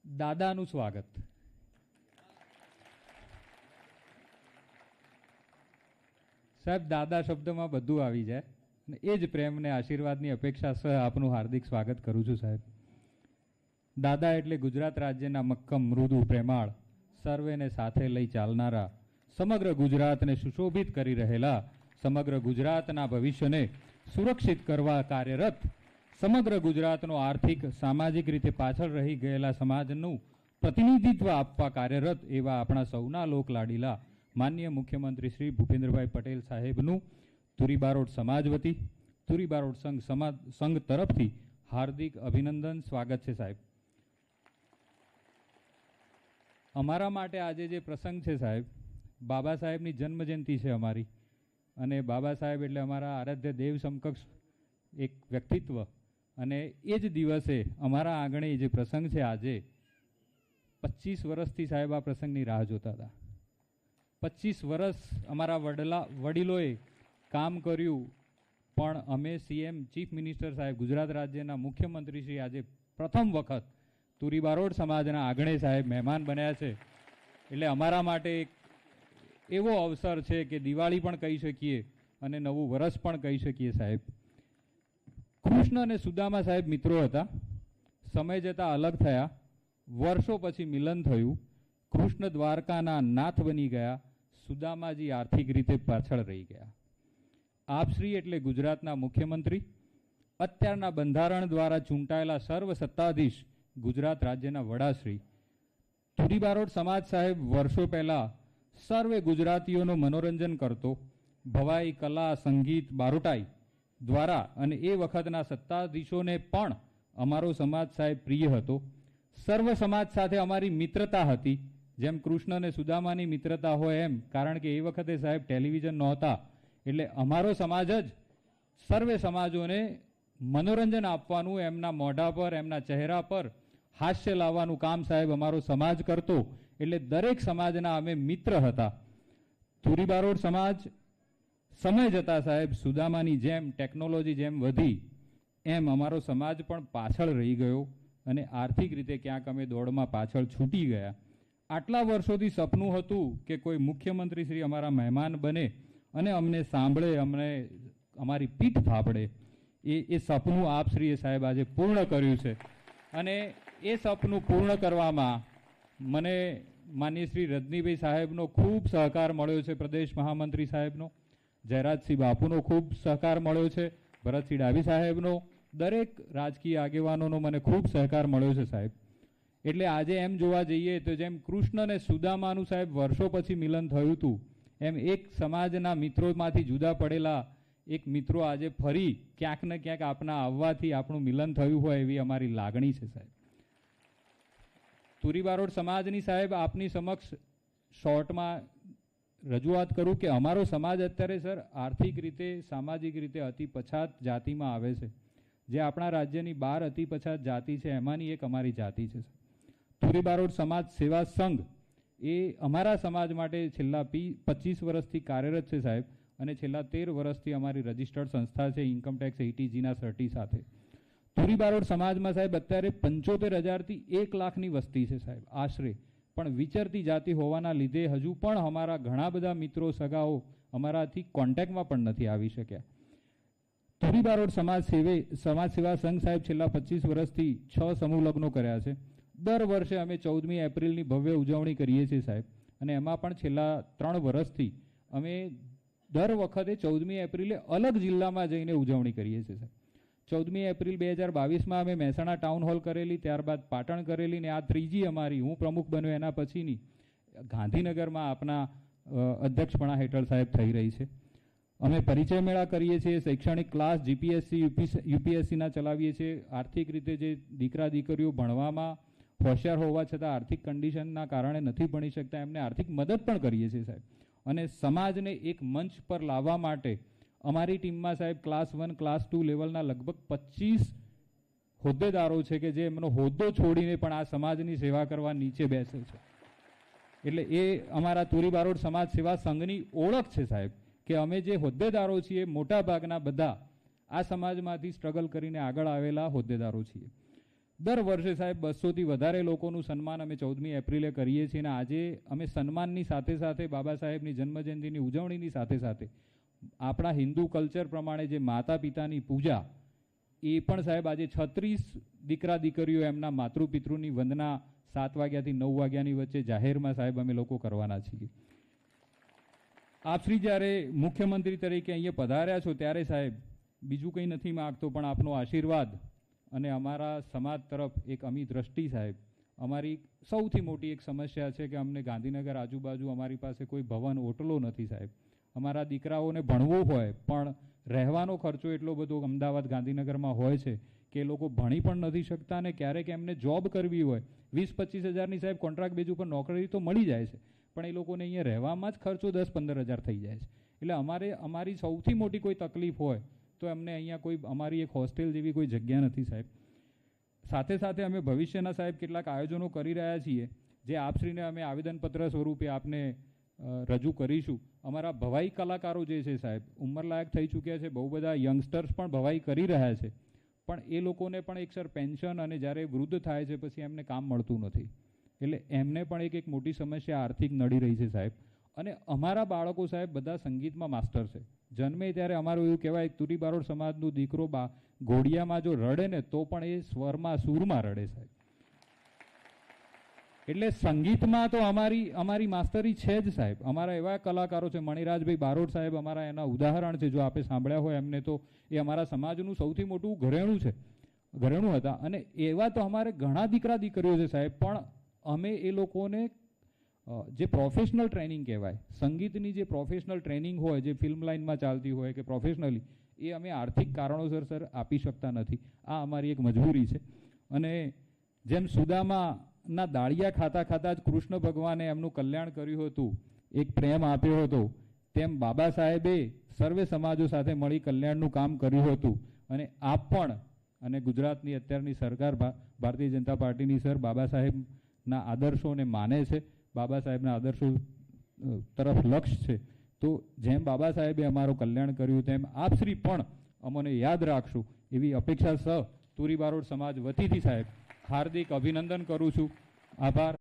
દાદાનું સ્વાગત. સાહેબ, દાદા શબ્દમાં બધું આવી જાય અને એ જ પ્રેમ ને આશીર્વાદની અપેક્ષા સહ આપનું હાર્દિક સ્વાગત કરું છું સાહેબ. દાદા એટલે ગુજરાત રાજ્યના મક્કમ, મૃદુ, પ્રેમાળ, સર્વેને સાથે લઈ ચાલનારા, સમગ્ર ગુજરાતને સુશોભિત કરી રહેલા, સમગ્ર ગુજરાતના ભવિષ્યને સુરક્ષિત કરવા કાર્યરત, સમગ્ર ગુજરાતનો આર્થિક સામાજિક રીતે પાછળ રહી ગયેલા સમાજનું પ્રતિનિધિત્વ આપવા કાર્યરત એવા આપણા સૌના લોકલાડીલા માનનીય મુખ્યમંત્રી શ્રી ભૂપેન્દ્રભાઈ પટેલ સાહેબનું તુરી બારોટ સમાજ વતી, તુરી બારોટ સંઘ તરફથી હાર્દિક અભિનંદન, સ્વાગત છે સાહેબ. અમારા માટે આજે જે પ્રસંગ છે સાહેબ, બાબા સાહેબની જન્મજયંતિ છે અમારી, અને બાબા સાહેબ એટલે અમારા આરાધ્ય દેવ સમકક્ષ એક વ્યક્તિત્વ, અને એ જ દિવસે અમારા આંગણે જે પ્રસંગ છે આજે, 25 વર્ષથી સાહેબ આ પ્રસંગની રાહ જોતા હતા. 25 વર્ષ અમારા વડીલોએ કામ કર્યું, પણ અમે સીએમ, ચીફ મિનિસ્ટર સાહેબ, ગુજરાત રાજ્યના મુખ્યમંત્રી શ્રી આજે પ્રથમ વખત તુરી બારોટ સમાજના આંગણે સાહેબ મહેમાન બન્યા છે. એટલે અમારા માટે એક એવો અવસર છે કે દિવાળી પણ કહી શકીએ અને નવું વર્ષ પણ કહી શકીએ સાહેબ. કૃષ્ણ અને સુદામા સાહેબ મિત્રો હતા, સમય જતાં અલગ થયા, વર્ષો પછી મિલન થયું. કૃષ્ણ દ્વારકાના નાથ બની ગયા, સુદામાજી આર્થિક રીતે પાછળ રહી ગયા. આપશ્રી એટલે ગુજરાતના મુખ્યમંત્રી, અત્યારના બંધારણ દ્વારા ચૂંટાયેલા સર્વ સત્તાધીશ ગુજરાત રાજ્યના વડાશ્રી. તુરી બારોટ સમાજ સાહેબ વર્ષો પહેલા સર્વે ગુજરાતીઓનું મનોરંજન કરતો, ભવાઈ, કલા, સંગીત, બારોટાઈ દ્વારા, અને એ વખતના સત્તાધીશોને પણ અમારો સમાજ સાહેબ પ્રિય હતો. સર્વ સમાજ સાથે અમારી મિત્રતા હતી, જેમ કૃષ્ણ અને સુદામાની મિત્રતા હોય એમ, કારણ કે એ વખતે સાહેબ ટેલિવિઝન નહોતા, એટલે અમારો સમાજ જ સર્વે સમાજોને મનોરંજન આપવાનું, એમના મોઢા પર, એમના ચહેરા પર હાસ્ય લાવવાનું કામ સાહેબ અમારો સમાજ કરતો. એટલે દરેક સમાજના અમે મિત્ર હતા. તુરી બારોટ સમાજ સમય જતા સાહેબ સુદામાની જેમ, ટેકનોલોજી જેમ વધી એમ અમારો સમાજ પણ પાછળ રહી ગયો, અને આર્થિક રીતે ક્યાંક અમે દોડમાં પાછળ છૂટી ગયા. આટલા વર્ષોથી સપનું હતું કે કોઈ મુખ્યમંત્રી શ્રી અમારા મહેમાન બને અને અમને સાંભળે, અમને અમારી પીઠ થાપડે. એ સપનું આપશ્રીએ સાહેબ આજે પૂર્ણ કર્યું છે, અને એ સપનું પૂર્ણ કરવામાં મને માનનીય શ્રી રજનીભાઈ સાહેબનો ખૂબ સહકાર મળ્યો છે, પ્રદેશ મહામંત્રી સાહેબનો, જયરાજસિંહ બાપુનો ખૂબ સહકાર મળ્યો છે, ભરતસિંહ ડાભી સાહેબનો, દરેક રાજકીય આગેવાનોનો મને ખૂબ સહકાર મળ્યો છે સાહેબ. એટલે આજે એમ જોવા જઈએ તો જેમ કૃષ્ણ અને સુદામાનું સાહેબ વર્ષો પછી મિલન થયું હતું, એમ એક સમાજના મિત્રોમાંથી જુદા પડેલા એક મિત્રો આજે ફરી ક્યાંક ને ક્યાંક આપના આવવાથી આપણું મિલન થયું હોય એવી અમારી લાગણી છે સાહેબ. તુરી બારોટ સમાજની સાહેબ આપની સમક્ષ શોર્ટમાં રજૂઆત કરું કે અમારો સમાજ અત્યારે સર આર્થિક રીતે, સામાજિક રીતે અતિ પછાત જાતિમાં આવે છે. જે આપણા રાજ્યની 12 અતિ પછાત જાતિ છે એમાંની એક અમારી જાતિ છે. તુરી બારોટ સમાજ સેવા સંઘ એ અમારા સમાજ માટે છેલ્લા 25 વર્ષથી કાર્યરત છે સાહેબ, અને છેલ્લા 13 વર્ષથી અમારી રજિસ્ટર્ડ સંસ્થા છે ઇન્કમટેક્સ ATGના સર્ટી સાથે. તુરી બારોટ સમાજમાં સાહેબ અત્યારે 75,000થી 1 લાખની વસ્તી છે સાહેબ આશરે, પણ વિચરતી જાતિ હોવાના લીધે હજુ પણ અમારા ઘણા બધા મિત્રો, સગાઓ અમારાથી કોન્ટેક્ટમાં પણ નથી આવી શક્યા. તુરી બારોટ સમાજ સેવા સંઘ સાહેબ છેલ્લા 25 વર્ષથી 6 સમૂહ લગ્નો કર્યા છે. દર વર્ષે અમે 14મી એપ્રિલની ભવ્ય ઉજવણી કરીએ છીએ સાહેબ, અને એમાં પણ છેલ્લા 3 વર્ષથી અમે દર વખતે 14મી એપ્રિલે અલગ જિલ્લામાં જઈને ઉજવણી કરીએ છીએ સાહેબ. 14મી એપ્રિલ 2022માં અમે મહેસાણા ટાઉન હોલ કરેલી, ત્યારબાદ પાટણ કરેલી, ને આ ત્રીજી અમારી, હું પ્રમુખ બન્યો એના પછીની ગાંધીનગરમાં આપના અધ્યક્ષપણા હેઠળ સાહેબ થઈ રહી છે. અમે પરિચય મેળા કરીએ છીએ, શૈક્ષણિક ક્લાસ GPSC UPSCના ચલાવીએ છીએ. આર્થિક રીતે જે દીકરા દીકરીઓ ભણવામાં હોશિયાર હોવા છતાં આર્થિક કન્ડિશનના કારણે નથી ભણી શકતા, એમને આર્થિક મદદ પણ કરીએ છીએ સાહેબ. અને સમાજને એક મંચ પર લાવવા માટે અમારી ટીમમાં સાહેબ ક્લાસ 1, ક્લાસ 2 લેવલના લગભગ 25 હોદ્દેદારો છે કે જે એમનો હોદ્દો છોડીને પણ આ સમાજની સેવા કરવા નીચે બેસે છે. એટલે એ અમારા તુરી બારોટ સમાજ સેવા સંઘની ઓળખ છે સાહેબ, કે અમે જે હોદ્દેદારો છીએ મોટા ભાગના બધા આ સમાજમાંથી સ્ટ્રગલ કરીને આગળ આવેલા હોદ્દેદારો છીએ. દર વર્ષે સાહેબ 200થી વધારે લોકોનું સન્માન અમે 14મી એપ્રિલે કરીએ છીએ અને આજે અમે સન્માનની સાથે સાથે બાબા સાહેબની જન્મજયંતિની ઉજવણીની સાથે સાથે આપણા હિન્દુ કલ્ચર પ્રમાણે જે માતા પિતાની પૂજા એ પણ સાહેબ આજે 36 દીકરા દીકરીઓ એમના માતૃપિતૃની વંદના 7 વાગ્યાથી 9 વાગ્યાની વચ્ચે જાહેરમાં સાહેબ અમે લોકો કરવાના છીએ. આપશ્રી જ્યારે મુખ્યમંત્રી તરીકે અહીંયા પધાર્યા છો ત્યારે સાહેબ બીજું કંઈ નથી માગતો પણ આપનો આશીર્વાદ અને અમારા સમાજ તરફ એક અમી દ્રષ્ટિ સાહેબ. અમારી સૌથી મોટી એક સમસ્યા છે કે અમને ગાંધીનગર આજુબાજુ અમારી પાસે કોઈ ભવન હોટલો નથી સાહેબ. અમારા દીકરાઓને ભણવું હોય પણ રહેવાનો ખર્ચો એટલો બધો અમદાવાદ ગાંધીનગરમાં હોય છે કે એ લોકો ભણી પણ નથી શકતા અને ક્યારેક એમને જોબ કરવી હોય 20-25 હજારની સાહેબ કોન્ટ્રાક્ટ બેઝ ઉપર નોકરી તો મળી જાય છે પણ એ લોકોને અહીંયા રહેવામાં જ ખર્ચો 10-15 હજાર થઈ જાય છે. એટલે અમારી સૌથી મોટી કોઈ તકલીફ હોય તો અમને અહીંયા કોઈ અમારી એક હોસ્ટેલ જેવી કોઈ જગ્યા નથી સાહેબ. સાથે સાથે અમે ભવિષ્યના સાહેબ કેટલાક આયોજનો કરી રહ્યા છીએ જે આપશ્રીને અમે આવેદનપત્ર સ્વરૂપે આપને રજૂ કરીશું. અમારા ભવાઈ કલાકારો જે છે સાહેબ ઉંમરલાયક થઈ ચૂક્યા છે, બહુ બધા યંગસ્ટર્સ પણ ભવાઈ કરી રહ્યા છે પણ એ લોકોને પણ એક સર પેન્શન અને જ્યારે વૃદ્ધ થાય છે પછી એમને કામ મળતું નથી એટલે એમને પણ એક મોટી સમસ્યા આર્થિક નડી રહી છે સાહેબ. અને અમારા બાળકો સાહેબ બધા સંગીતમાં માસ્ટર છે. જન્મે ત્યારે અમારું એવું કહેવાય તુરી બારોટ સમાજનું દીકરો ઘોડિયામાં જો રડે ને તો પણ એ સ્વરમાં સૂરમાં રડે સાહેબ. એટલે સંગીતમાં તો અમારી માસ્ટરી છે જ સાહેબ. અમારા એવા કલાકારો છે, મણિરાજભાઈ બારોટ સાહેબ અમારા એના ઉદાહરણ છે, જો આપે સાંભળ્યા હોય એમને તો એ અમારા સમાજનું સૌથી મોટું ઘરેણું હતા. અને એવા તો અમારે ઘણા દીકરા દીકરીઓ છે સાહેબ પણ અમે એ લોકોને જે પ્રોફેશનલ ટ્રેનિંગ કહેવાય, સંગીતની જે પ્રોફેશનલ ટ્રેનિંગ હોય જે ફિલ્મ લાઇનમાં ચાલતી હોય કે પ્રોફેશનલી, એ અમે આર્થિક કારણોસર સર આપી શકતા નથી. આ અમારી એક મજબૂરી છે. અને જેમ સુદામાના દાળિયા ખાતા ખાતા જ કૃષ્ણ ભગવાને એમનું કલ્યાણ કર્યું હતું, એક પ્રેમ આપ્યો હતો, તેમ બાબા સાહેબે સર્વે સમાજો સાથે મળી કલ્યાણનું કામ કર્યું હતું. અને આપ પણ અને ગુજરાતની અત્યારની સરકાર ભારતીય જનતા પાર્ટીની સર બાબા સાહેબના આદર્શોને માને છે, બાબા સાહેબના આદર્શો તરફ લક્ષ્ય છે. તો જેમ બાબા સાહેબે અમારું કલ્યાણ કર્યું તેમ આપશ્રી પણ અમને યાદ રાખશું એવી અપેક્ષા સહ તુરી બારોટ સમાજ વતીથી સાહેબ હાર્દિક અભિનંદન કરું છું. આભાર.